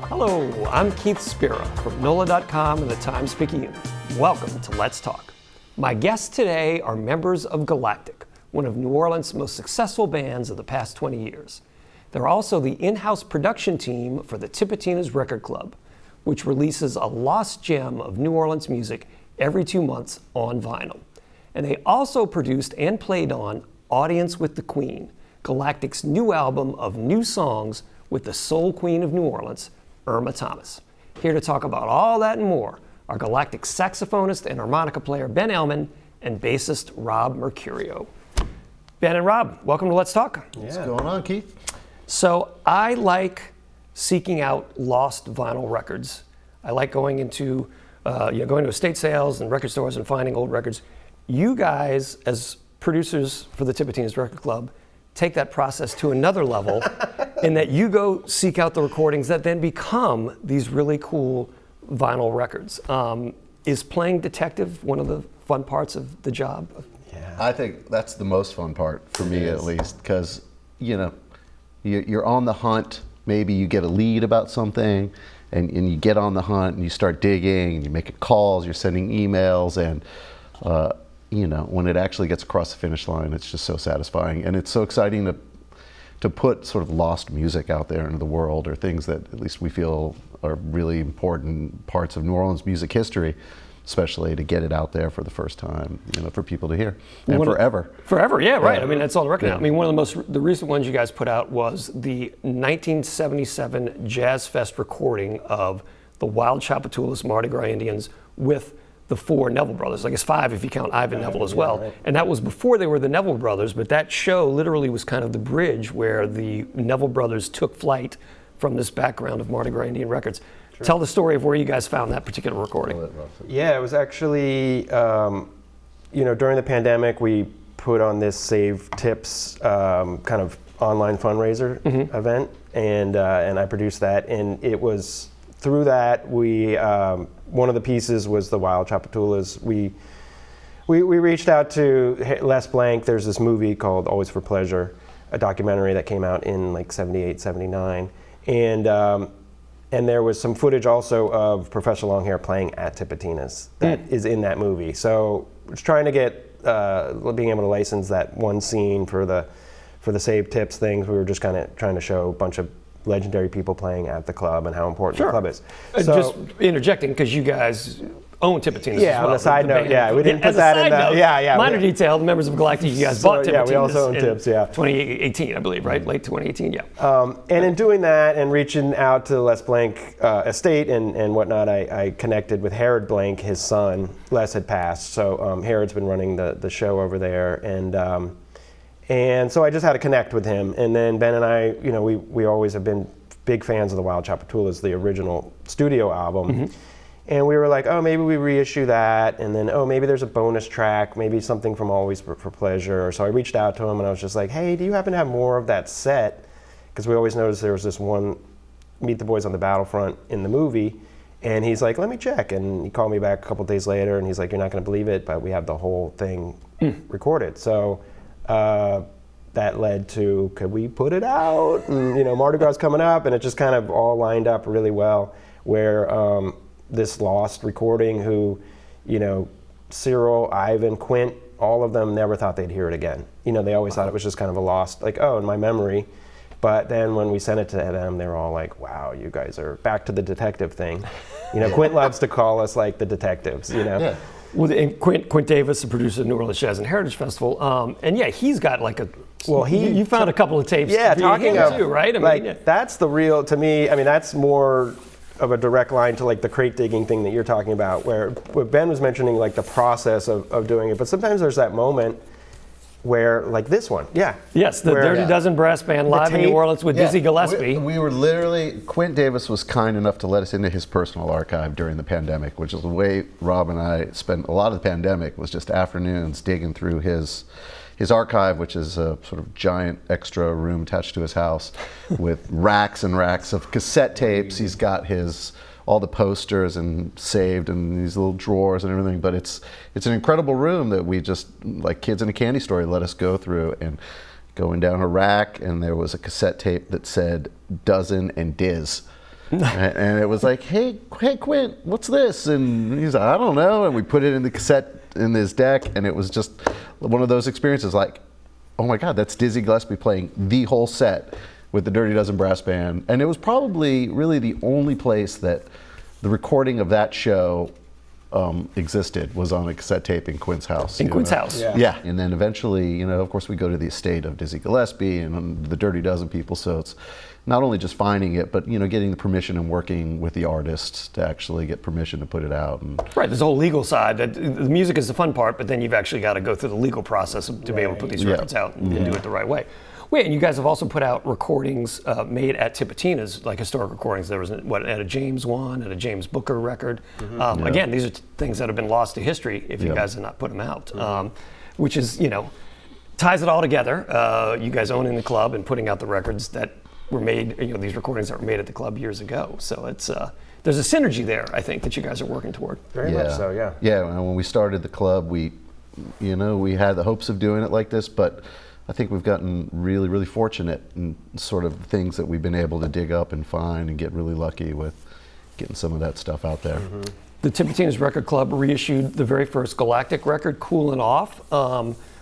Hello, I'm Keith Spera from NOLA.com and the Times-Picayune. Welcome to Let's Talk. My guests today are members of Galactic, one of New Orleans' most successful bands of the past 20 years. They're also the in-house production team for the Tipitina's Record Club, which releases a lost gem of New Orleans music every 2 months on vinyl. And they also produced and played on Audience with the Queen, Galactic's new album of new songs with the soul queen of New Orleans, Irma Thomas. Here to talk about all that and more are Galactic saxophonist and harmonica player Ben Elman and bassist Rob Mercurio. Ben and Rob, welcome to Let's Talk. What's going on, Keith? So I like seeking out lost vinyl records. I like going into going to estate sales and record stores and finding old records. You guys, as producers for the Tipitina's Record Club, take that process to another level in that you go seek out the recordings that then become these really cool vinyl records. Is playing detective one of the fun parts of the job? Yeah, I think that's the most fun part for me, at least, because you're on the hunt. Maybe you get a lead about something, and you get on the hunt and you start digging and you're making calls, you're sending emails, and when it actually gets across the finish line, it's just so satisfying, and it's so exciting to put sort of lost music out there into the world, or things that at least we feel are really important parts of New Orleans music history, especially to get it out there for the first time, for people to hear, and forever. Forever, yeah, right. I mean, that's on the record now. Yeah. I mean, one of the recent ones you guys put out was the 1977 Jazz Fest recording of the Wild Chapatoulas Mardi Gras Indians with the 4 Neville brothers, I guess 5 if you count Ivan Neville as well. Right. And that was before they were the Neville brothers, but that show literally was kind of the bridge where the Neville brothers took flight from this background of Mardi Gras Indian records. Sure. Tell the story of where you guys found that particular recording. Yeah, it was actually, during the pandemic, we put on this Save Tips kind of online fundraiser event, and I produced that, and it was through that we one of the pieces was the Wild Chapatoulas. We reached out to Les Blank. There's this movie called Always for Pleasure, a documentary that came out in like 78, 79. And there was some footage also of Professor Longhair playing at Tipitina's that is in that movie. So we're trying to get, being able to license that one scene for the Save Tips things. We were just kind of trying to show a bunch of legendary people playing at the club and how important the club is. So, just interjecting, because you guys own Tipitina's as well. On a side note, we didn't put that in the, minor detail, the members of Galactic, you guys bought Tipitina's. Yeah, we also own Tips, 2018, I believe, right? Late 2018, yeah. And in doing that and reaching out to Les Blank estate and whatnot, I connected with Herod Blank, his son. Les had passed, so Herod's been running the show over there, and so I just had to connect with him. And then Ben and I, we always have been big fans of the Wild Chapatoulas, the original studio album. And we were like, oh, maybe we reissue that. And then, maybe there's a bonus track, maybe something from Always for Pleasure. So I reached out to him and I was just like, hey, do you happen to have more of that set? Because we always noticed there was this one Meet the Boys on the Battlefront in the movie. And he's like, let me check. And he called me back a couple days later and he's like, you're not going to believe it, but we have the whole thing recorded. So that led to, could we put it out? And, Mardi Gras coming up, and it just kind of all lined up really well, where this lost recording who, Cyril, Ivan, Quint, all of them never thought they'd hear it again. They always thought it was just kind of a lost, like, in my memory. But then when we sent it to them, they were all like, wow, you guys are back to the detective thing. Quint loves to call us like the detectives, Yeah. Well, and Quint Davis, the producer of New Orleans Jazz and Heritage Festival, and he's got like a. Well, you found a couple of tapes. Yeah, talking of too, right? That's the real, to me. That's more of a direct line to like the crate digging thing that you're talking about, where Ben was mentioning like the process of doing it. But sometimes there's that moment where, like this one, yes, the Dirty Dozen Brass Band live in New Orleans with Dizzy Gillespie. We were literally, Quint Davis was kind enough to let us into his personal archive during the pandemic, which is the way Rob and I spent a lot of the pandemic, was just afternoons digging through his archive, which is a sort of giant extra room attached to his house with racks and racks of cassette tapes. He's got all the posters and saved in these little drawers and everything, but it's an incredible room that we just, like kids in a candy store, let us go through, and going down a rack, and there was a cassette tape that said Dozen and Diz. And it was like, hey, Quint, what's this? And he's like, I don't know. And we put it in the cassette in his deck, and it was just one of those experiences like, oh my God, that's Dizzy Gillespie playing the whole set with the Dirty Dozen Brass Band. And it was probably really the only place that the recording of that show existed, was on a cassette tape in Quint's house. In Quint's house. Yeah. And then eventually, of course, we go to the estate of Dizzy Gillespie and the Dirty Dozen people. So it's not only just finding it, but getting the permission and working with the artists to actually get permission to put it out. And right, there's a whole legal side. The music is the fun part, but then you've actually got to go through the legal process to be able to put these records out and do it the right way. Wait, and you guys have also put out recordings made at Tipitina's, like historic recordings. There was at a James one, and a James Booker record. Again, these are things that have been lost to history if you guys have not put them out, which is, ties it all together. You guys owning the club and putting out the records that were made, these recordings that were made at the club years ago. So it's there's a synergy there, I think, that you guys are working toward. Very much so, yeah. Yeah, and when we started the club, we had the hopes of doing it like this, but I think we've gotten really, really fortunate in sort of things that we've been able to dig up and find and get really lucky with getting some of that stuff out there. The Tipitina's Record Club reissued the very first Galactic record, Coolin' Off,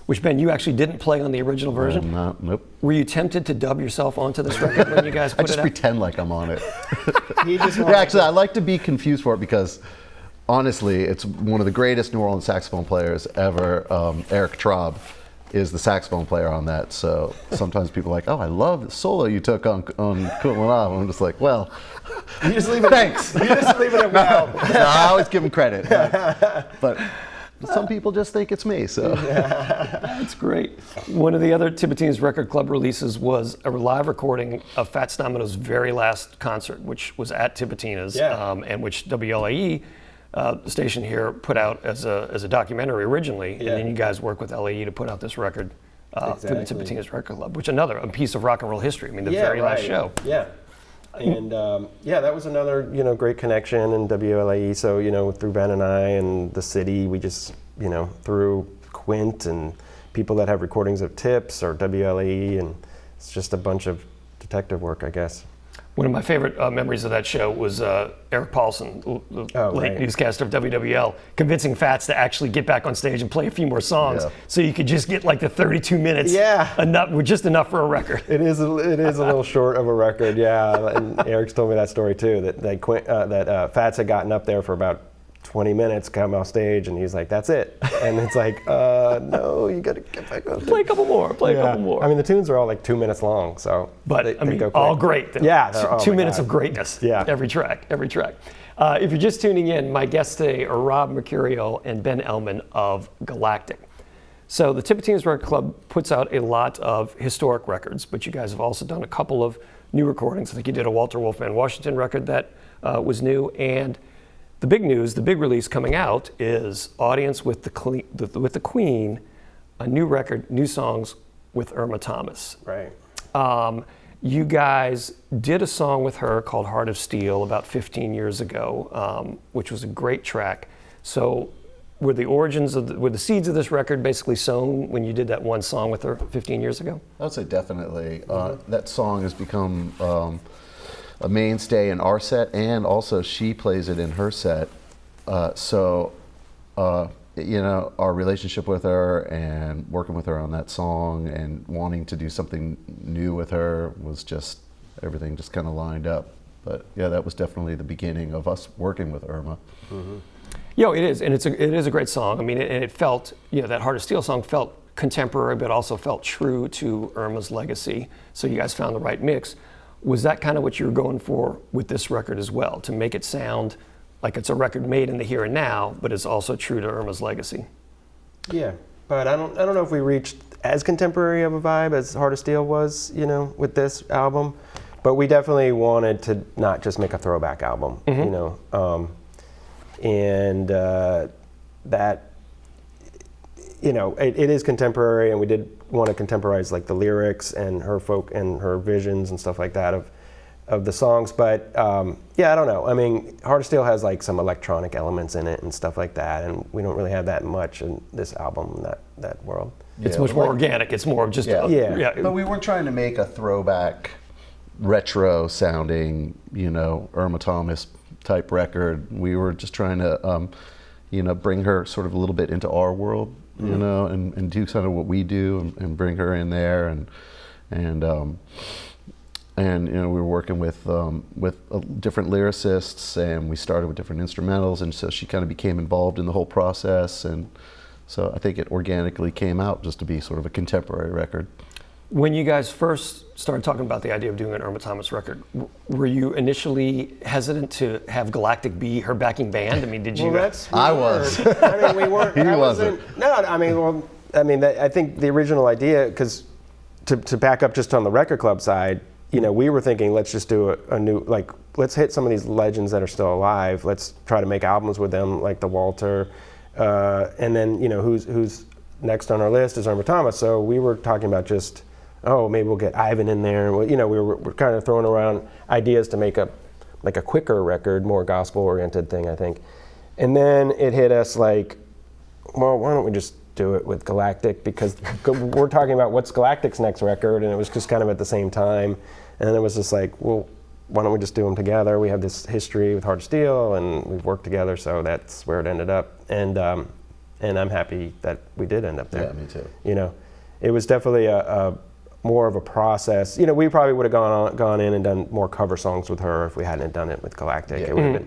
which, Ben, you actually didn't play on the original version. Nope. Were you tempted to dub yourself onto this record when you guys put I just it out? pretend like I'm on it. Yeah, actually, I like to be confused for it because, honestly, it's one of the greatest New Orleans saxophone players ever, Eric Traub, is the saxophone player on that. So sometimes people are like, oh, I love the solo you took on Coolin' Off. I'm just like, well, you just leave it. Thanks. You just leave it at well. No, I always give him credit. But some people just think it's me, so. That's great. One of the other Tipitina's Record Club releases was a live recording of Fats Domino's very last concert, which was at Tipitina's, and which WLAE, the station here, put out as a documentary originally, and then you guys worked with LAE to put out this record through the Tipitina's Record Club, which a piece of rock and roll history. I mean, the very last show. Yeah. And that was another great connection in WLAE. So through Ben and I and the city, we just through Quint and people that have recordings of Tips or WLAE, and it's just a bunch of detective work, I guess. One of my favorite memories of that show was Eric Paulson, the late newscaster of WWL, convincing Fats to actually get back on stage and play a few more songs, so you could just get like the 32 minutes. Just enough for a record. It is a little short of a record, And Eric's told me that story too. That Fats had gotten up there for about 20 minutes, come off stage, and he's like, "That's it." And it's like, no, you got to get back on. Play a couple more. A couple more. I mean, the tunes are all like 2 minutes long, so. But they go all great. Yeah. 2 minutes of greatness. Yeah. Every track. If you're just tuning in, my guests today are Rob Mercurio and Ben Ellman of Galactic. So the Tipitina's Record Club puts out a lot of historic records, but you guys have also done a couple of new recordings. I think you did a Walter Wolfman Washington record that was new, and the big news, the big release coming out is Audience with the Queen, a new record, new songs with Irma Thomas. Right. You guys did a song with her called Heart of Steel about 15 years ago, which was a great track. So were the seeds of this record basically sown when you did that one song with her 15 years ago? I would say definitely. That song has become a mainstay in our set, and also she plays it in her set. Our relationship with her and working with her on that song and wanting to do something new with her was just, everything just kind of lined up. But yeah, that was definitely the beginning of us working with Irma. It is, and it is a great song. I mean, it felt, that Heart of Steel song felt contemporary, but also felt true to Irma's legacy. So you guys found the right mix. Was that kind of what you were going for with this record as well, to make it sound like it's a record made in the here and now, but it's also true to Irma's legacy? Yeah, but I don't know if we reached as contemporary of a vibe as Heart of Steel was, with this album. But we definitely wanted to not just make a throwback album, and that. It is contemporary, and we did want to contemporize like the lyrics and her folk and her visions and stuff like that of the songs. But I don't know. I mean, Heart of Steel has like some electronic elements in it and stuff like that, and we don't really have that much in this album, that world. It's much more organic. It's more of just But we weren't trying to make a throwback retro sounding, Irma Thomas type record. We were just trying to, bring her sort of a little bit into our world, and do kind of what we do and bring her in there. And we were working with different lyricists, and we started with different instrumentals, and so she kind of became involved in the whole process, and so I think it organically came out just to be sort of a contemporary record. When you guys first started talking about the idea of doing an Irma Thomas record, were you initially hesitant to have Galactic be her backing band? I mean, did you? I was. I mean, we weren't. He wasn't. No, I mean, I think the original idea, because to back up just on the record club side, we were thinking, let's just do a new, let's hit some of these legends that are still alive. Let's try to make albums with them, like the Walter, and then who's next on our list is Irma Thomas. So we were talking about just, maybe we'll get Ivan in there. And we're kind of throwing around ideas to make a quicker record, more gospel-oriented thing, I think. And then it hit us like, well, why don't we just do it with Galactic, because we're talking about what's Galactic's next record, and it was just kind of at the same time. And it was just like, well, why don't we just do them together? We have this history with Heart of Steel, and we've worked together, so that's where it ended up. And I'm happy that we did end up there. Yeah, me too. It was definitely a more of a process. We probably would have gone in and done more cover songs with her if we hadn't done it with Galactic. Yeah. It would have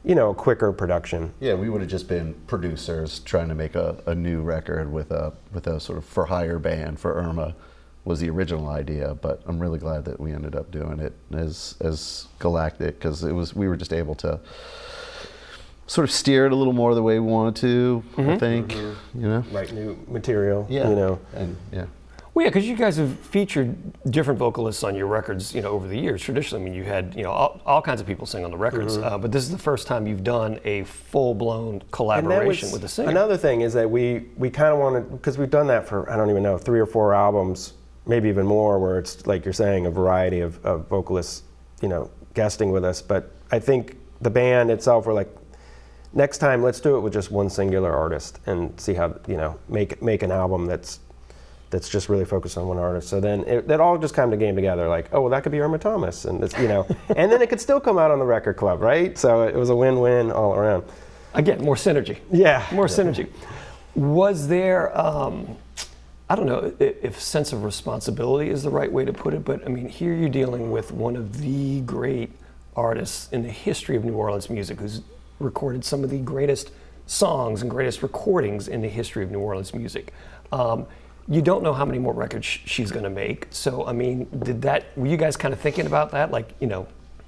been, a quicker production. Yeah, we would have just been producers trying to make a new record with a sort of for hire band for Irma. Was the original idea, but I'm really glad that we ended up doing it as Galactic, because we were just able to sort of steer it a little more the way we wanted to. I think, Write new material. Yeah. And Well, yeah, because you guys have featured different vocalists on your records, over the years. Traditionally, I mean, you had, all kinds of people sing on the records, but this is the first time you've done a full-blown collaboration with a singer. Another thing is that we kind of wanted, because we've done that for, I don't even know, 3 or 4 albums, maybe even more, where it's, like you're saying, a variety of vocalists, guesting with us. But I think the band itself, we're like, next time, let's do it with just one singular artist and see how, make an album that's just really focused on one artist. So then that all just kind of came together, like, oh, well, that could be Irma Thomas, and it's, and then it could still come out on the record club, right? So it was a win-win all around. Again, more synergy. Yeah. More synergy. Was there, I don't know if sense of responsibility is the right way to put it, but I mean, here you're dealing with one of the great artists in the history of New Orleans music, who's recorded some of the greatest songs and greatest recordings in the history of New Orleans music. You don't know how many more records she's going to make. So, I mean, were you guys kind of thinking about that? Like,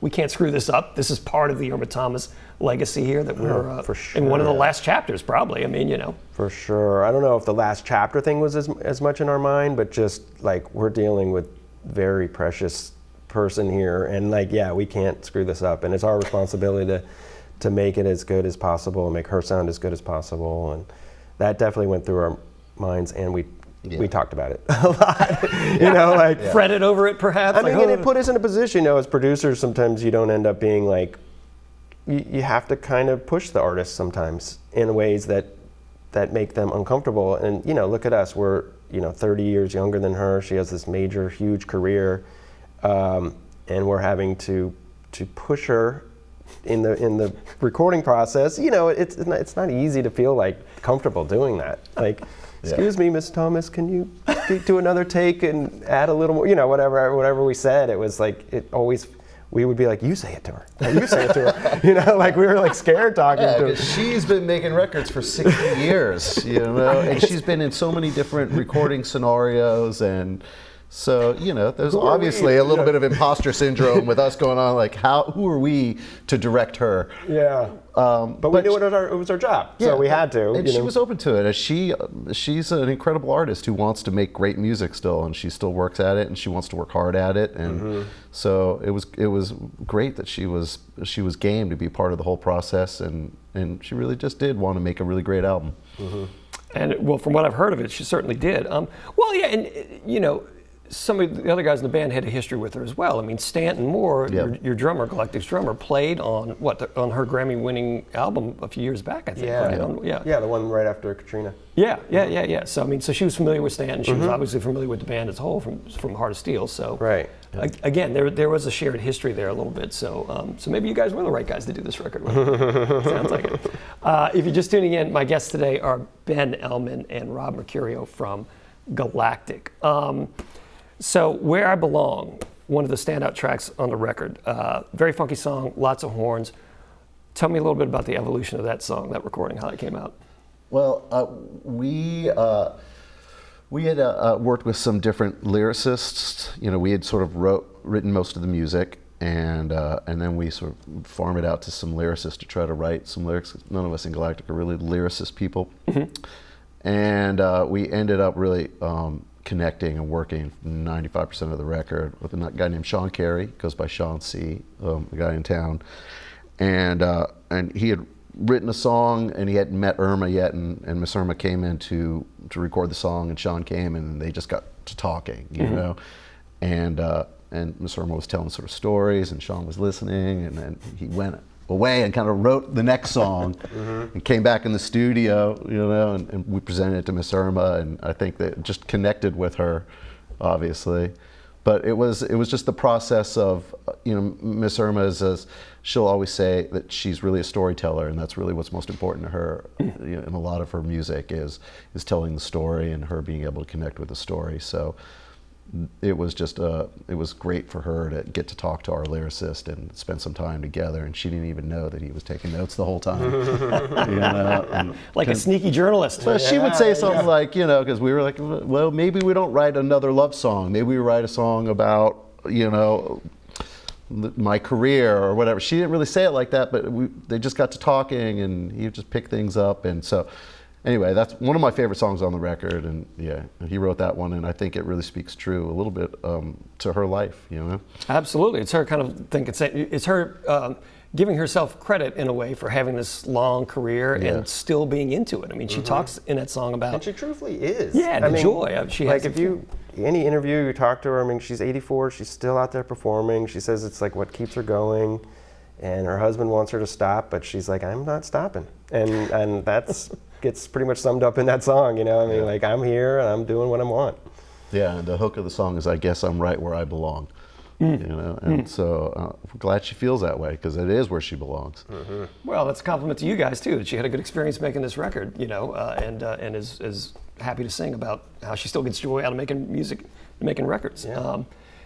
we can't screw this up. This is part of the Irma Thomas legacy here that we're for sure. in one of the last chapters, probably. I mean, For sure. I don't know if the last chapter thing was as much in our mind, but just like, we're dealing with very precious person here, and like, yeah, we can't screw this up, and it's our responsibility to make it as good as possible and make her sound as good as possible. And that definitely went through our minds, and we talked about it a lot, fretted over it, perhaps. I mean, and it put us in a position, as producers, sometimes you don't end up being like, you have to kind of push the artist sometimes in ways that make them uncomfortable. And, look at us, we're, 30 years younger than her. She has this major, huge career, and we're having to push her in the recording process. It's not easy to feel like comfortable doing that. Like, excuse me, Miss Thomas, can you do another take and add a little more? Whatever we said, it was like, we would be like, you say it to her. You say it to her. Like we were like scared talking to her. She's been making records for 60 years, and she's been in so many different recording scenarios, and so, there's obviously a little bit of imposter syndrome with us going on, like, who are we to direct her? Yeah. But we knew it was our job, so we had to. And she was open to it. She's an incredible artist who wants to make great music still, and she still works at it, and she wants to work hard at it. And so it was great that she was game to be part of the whole process, and she really just did want to make a really great album. And well, from what I've heard of it, she certainly did. And some of the other guys in the band had a history with her as well. I mean, Stanton Moore, your drummer, Galactic's drummer, played on on her Grammy-winning album a few years back, I think. Yeah, right? Yeah, the one right after Katrina. Yeah. So I mean, so she was familiar with Stanton. She was obviously familiar with the band as a whole from Heart of Steel. So right. Again, there was a shared history there a little bit. So so maybe you guys were the right guys to do this record with. Sounds like it. If you're just tuning in, my guests today are Ben Ellman and Rob Mercurio from Galactic. So Where I Belong, one of the standout tracks on the record. Very funky song, lots of horns. Tell me a little bit about the evolution of that song, that recording, how it came out. Well, we had worked with some different lyricists. You know, we had sort of written most of the music, and then we sort of farmed it out to some lyricists to try to write some lyrics. None of us in Galactic are really lyricist people. And we ended up really connecting and working 95% of the record with a guy named Sean Carey, goes by Sean C, a guy in town, and he had written a song and he hadn't met Irma yet, and Miss Irma came in to record the song, and Sean came in and they just got to talking, you know, and Miss Irma was telling sort of stories and Sean was listening, and then he went away and kind of wrote the next song and came back in the studio, you know, and we presented it to Miss Irma, and I think that it just connected with her, obviously. But it was just the process of, you know, Miss Irma she'll always say that she's really a storyteller, and that's really what's most important to her. You know, and a lot of her music is telling the story and her being able to connect with the story. So it was just it was great for her to get to talk to our lyricist and spend some time together, and she didn't even know that he was taking notes the whole time. You know, like a sneaky journalist. Well, she would say something like, you know, because we were like, well, maybe we don't write another love song. Maybe we write a song about, you know, my career or whatever. She didn't really say it like that, but they just got to talking, and he would just pick things up, and so. Anyway, that's one of my favorite songs on the record, and yeah, he wrote that one, and I think it really speaks true a little bit to her life, you know? Absolutely. It's her kind of thinking, it's her giving herself credit in a way for having this long career and still being into it. I mean, she talks in that song about... And she truthfully is. Yeah, the joy. She like if you, any interview you talk to her, I mean, she's 84, she's still out there performing. She says it's like what keeps her going, and her husband wants her to stop, but she's like, I'm not stopping. And that's... gets pretty much summed up in that song, you know. I mean, like, I'm here and I'm doing what I want. Yeah, and the hook of the song is, I guess I'm right where I belong. You know, and so I'm glad she feels that way, because it is where she belongs. Well, that's a compliment to you guys too, that she had a good experience making this record, you know, and is happy to sing about how she still gets joy out of making music and making records.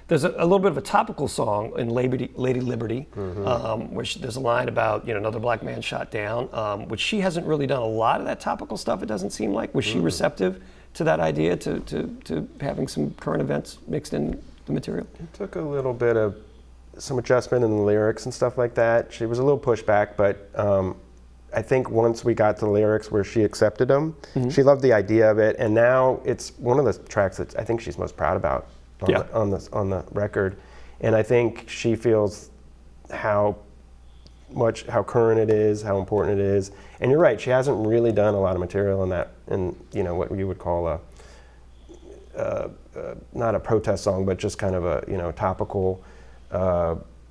There's a little bit of a topical song in Lady Liberty, where there's a line about, you know, another black man shot down, which she hasn't really done a lot of that topical stuff, it doesn't seem like. Was she receptive to that idea, to having some current events mixed in the material? It took a little bit of some adjustment in the lyrics and stuff like that. She was a little pushback, but I think once we got to the lyrics where she accepted them, she loved the idea of it, and now it's one of the tracks that I think she's most proud about. On the record, and I think she feels how current it is, how important it is. And you're right, she hasn't really done a lot of material in that, in, you know, what you would call not a protest song, but just kind of a, you know, topical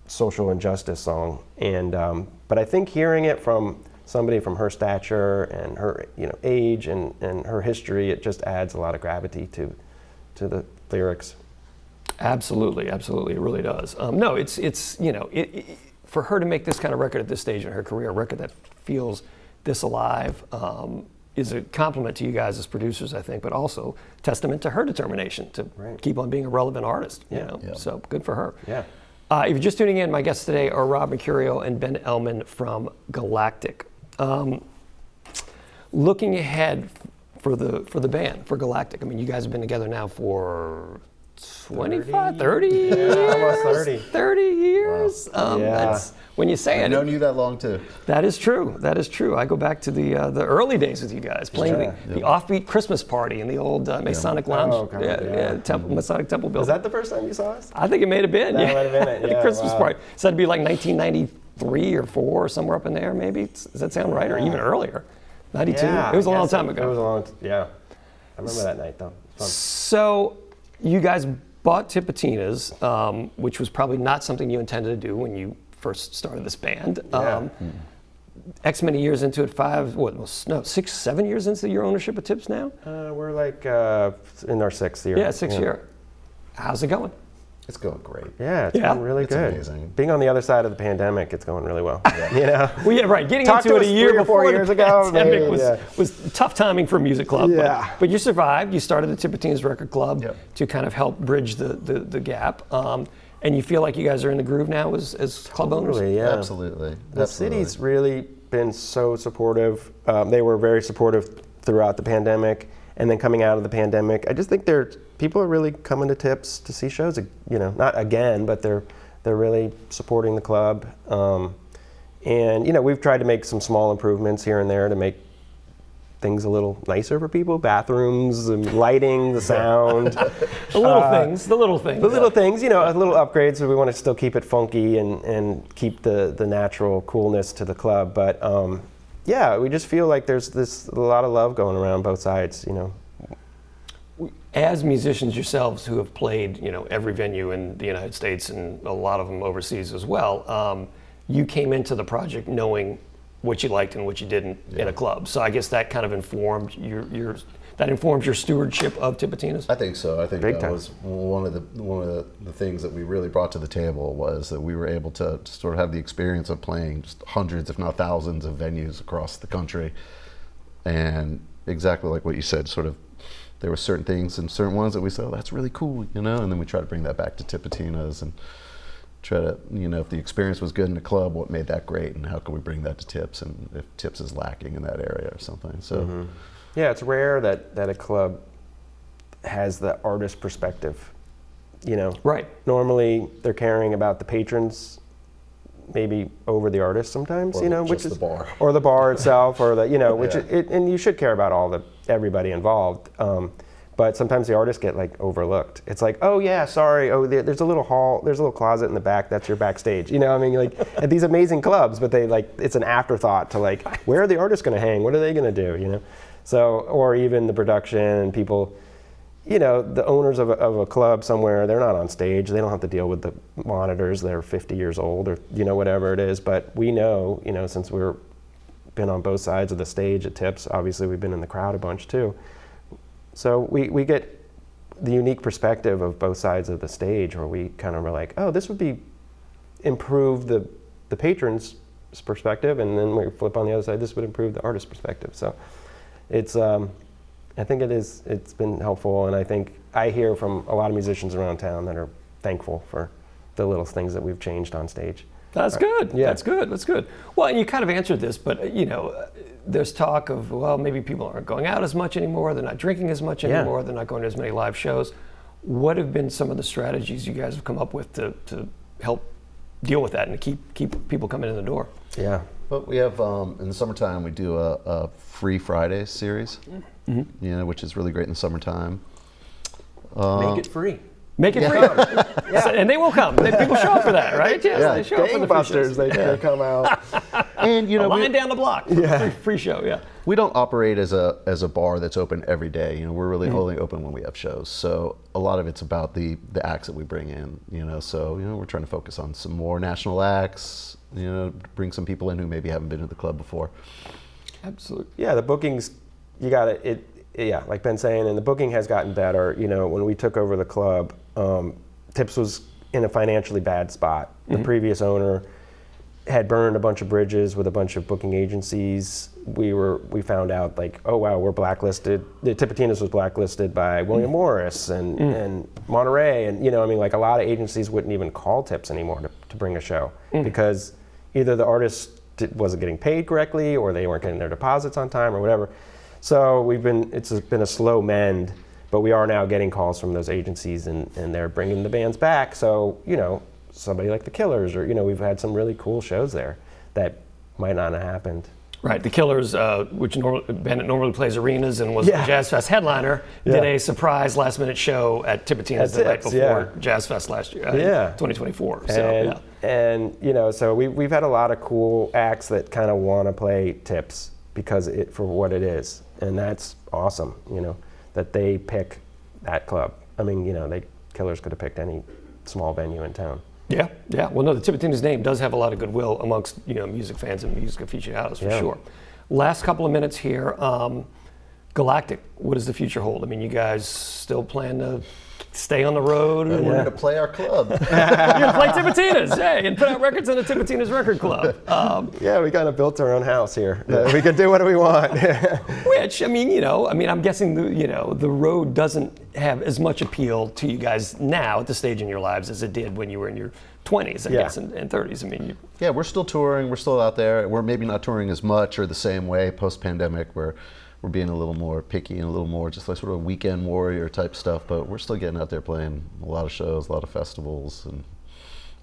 social injustice song. And but I think hearing it from somebody from her stature and her, you know, age and her history, it just adds a lot of gravity to the lyrics. Absolutely, it really does. No, it's you know, for her to make this kind of record at this stage in her career, a record that feels this alive, is a compliment to you guys as producers, I think, but also testament to her determination to keep on being a relevant artist. You know, so good for her. Yeah. If you're just tuning in, my guests today are Rob Mercurio and Ben Ellman from Galactic. Looking ahead for the band, for Galactic, I mean, you guys have been together now for 25, 30 years? Yeah, almost 30. 30 years? Wow. That's, when you say I've it. known you that long, too. That is true. I go back to the early days with you guys, playing the offbeat Christmas party in the old Masonic Lounge. Oh, God, Masonic Temple building. Was that the first time you saw us? I think it may have been. That might have been it, the Christmas party. So that'd be like 1993 or 4 or somewhere up in there, maybe? Does that sound right? Or even earlier? 92? Yeah, it was a long time ago. It was a long, I remember that night, though. It was fun. So, you guys bought Tipitina's, which was probably not something you intended to do when you first started this band. X many years into it, 6, 7 years into your ownership of Tips now? We're like in our 6th year. Yeah, 6th year. How's it going? It's going great. Yeah, it's going really It's good. amazing. Being on the other side of the pandemic, it's going really well. Well, yeah, right. Getting Talk into to it a us year 3 or 4 before years the ago, pandemic maybe, was tough timing for a music club. Yeah. But you survived. You started the Tipitina's Record Club Yep. to kind of help bridge the gap. And you feel like you guys are in the groove now as club owners? Totally, yeah. Absolutely. The city's really been so supportive. They were very supportive throughout the pandemic, and then coming out of the pandemic, I just think people are really coming to Tips to see shows. Not again, but they're really supporting the club. And we've tried to make some small improvements here and there to make things a little nicer for people. Bathrooms, and lighting, the sound. The little things. The little things. The little things, a little upgrades, so we want to still keep it funky and keep the natural coolness to the club. But we just feel like there's a lot of love going around both sides, As musicians yourselves who have played, every venue in the United States and a lot of them overseas as well, you came into the project knowing what you liked and what you didn't in a club. So I guess that kind of informed your stewardship of Tipitina's. I think so. I think Big that time. was one of the things that we really brought to the table, was that we were able to sort of have the experience of playing just hundreds, if not thousands, of venues across the country. And exactly like what you said, sort of, there were certain things and certain ones that we said, oh, that's really cool, and then we try to bring that back to Tipitina's and try to, if the experience was good in the club, what made that great, and how can we bring that to Tips, and if Tips is lacking in that area or something. So, Yeah, it's rare that a club has the artist perspective, Right. Normally, they're caring about the patrons, maybe over the artist sometimes, Or which just is the bar. or the bar itself, or which Yeah. and you should care about everybody involved. But sometimes the artists get overlooked. It's like, oh yeah, sorry, there's a little hall, there's a little closet in the back, that's your backstage. At these amazing clubs, but it's an afterthought to where are the artists going to hang? What are they going to do? So, or even the production and people, the owners of a club somewhere, they're not on stage. They don't have to deal with the monitors. They're 50 years old or, whatever it is. But we know, since we've been on both sides of the stage at Tips, obviously we've been in the crowd a bunch too. So we get the unique perspective of both sides of the stage, where we kind of were like, oh, this would improve the patrons' perspective. And then we flip on the other side, this would improve the artist's perspective. So it's, I think it's been helpful, and I think I hear from a lot of musicians around town that are thankful for the little things that we've changed on stage. That's good. Yeah. That's good. That's good. Well, and you kind of answered this, but there's talk of, well, maybe people aren't going out as much anymore. They're not drinking as much anymore. They're not going to as many live shows. What have been some of the strategies you guys have come up with to help deal with that and to keep people coming in the door? Yeah. But we have, in the summertime, we do a Free Fridays series, which is really great in the summertime. Make it free. Make it free. Yeah. And they will come. People show up for that, right? Yes, Yeah. they show up for the free shows. Gangbusters, they come out. And A line down the block for a free show, yeah. we don't operate as a bar that's open every day. We're really only open when we have shows. So a lot of it's about the acts that we bring in. So we're trying to focus on some more national acts. Bring some people in who maybe haven't been to the club before. Absolutely. Yeah, the bookings, you got it. Yeah, like Ben's saying, and the booking has gotten better. When we took over the club, Tips was in a financially bad spot. The previous owner had burned a bunch of bridges with a bunch of booking agencies. We found out oh wow, we're blacklisted. The Tipitina's was blacklisted by William Morris and Monterey, and a lot of agencies wouldn't even call Tips anymore to bring a show because either the artist wasn't getting paid correctly, or they weren't getting their deposits on time, or whatever. So it's been a slow mend, but we are now getting calls from those agencies, and they're bringing the bands back. So, somebody like the Killers, or, we've had some really cool shows there that might not have happened. Right, the Killers, which Bandit normally plays arenas and was a Jazz Fest headliner, did a surprise last-minute show at Tipitina's the night before Jazz Fest last year, 2024. So, and so we've had a lot of cool acts that kind of want to play Tips because for what it is, and that's awesome. That they pick that club. Killers could have picked any small venue in town. Yeah, yeah. Well, no, the Tipitina's name does have a lot of goodwill amongst music fans and music aficionados for sure. Last couple of minutes here. Galactic, what does the future hold? I mean, you guys still plan to stay on the road? We're going to play our club. You're going to play Tipitina's, hey, and put out records in the Tipitina's Record Club. Yeah, we kind of built our own house here. We can do what we want. Which, I mean, I'm guessing the road doesn't have as much appeal to you guys now at this stage in your lives as it did when you were in your 20s, I guess, and 30s. I mean, yeah, we're still touring. We're still out there. We're maybe not touring as much or the same way post-pandemic. We're being a little more picky and a little more just like sort of weekend warrior type stuff, but we're still getting out there playing a lot of shows, a lot of festivals,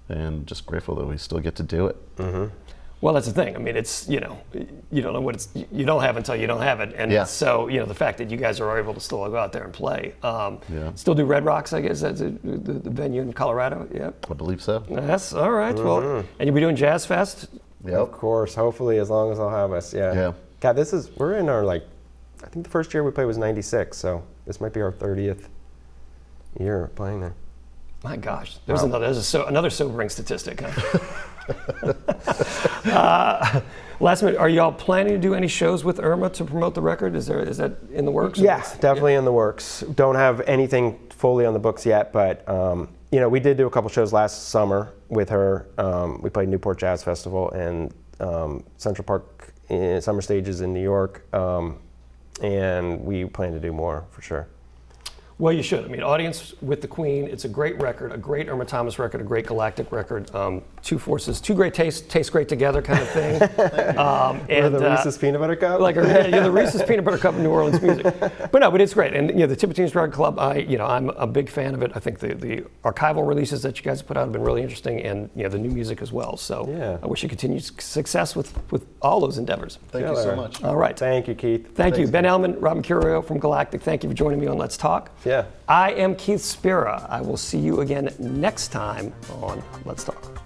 and just grateful that we still get to do it. Mm-hmm. Well, that's the thing. I mean, it's, you don't know what you don't have until you don't have it. And so, the fact that you guys are able to still go out there and play. Still do Red Rocks, I guess, that's the venue in Colorado? Yeah. I believe so. Yes, all right. Mm-hmm. Well, and you'll be doing Jazz Fest? Yep. Of course, hopefully, as long as they'll have us, yeah. God, we're in our, I think the first year we played was 96, so this might be our 30th year playing there. My gosh, there's another sobering statistic. Huh? Last minute, are y'all planning to do any shows with Irma to promote the record? Is that in the works? Yeah, definitely in the works. Don't have anything fully on the books yet, but we did do a couple shows last summer with her. We played Newport Jazz Festival and Central Park Summer Stages in New York. And we plan to do more for sure. Well, you should. I mean, Audience with the Queen, it's a great record, a great Irma Thomas record, a great Galactic record. Two forces, two great tastes, taste great together kind of thing. And the Reese's Peanut Butter Cup? You're the Reese's Peanut Butter Cup of New Orleans music. But it's great. And the Tipitina's Record Club, I'm a big fan of it. I think the archival releases that you guys have put out have been really interesting, and the new music as well. So I wish you continued success with all those endeavors. Thank you so much. All right. Thank you, Keith. Thank you. Ben Ellman, Rob Mercurio from Galactic, thank you for joining me on Let's Talk. Yeah. I am Keith Spera. I will see you again next time on Let's Talk.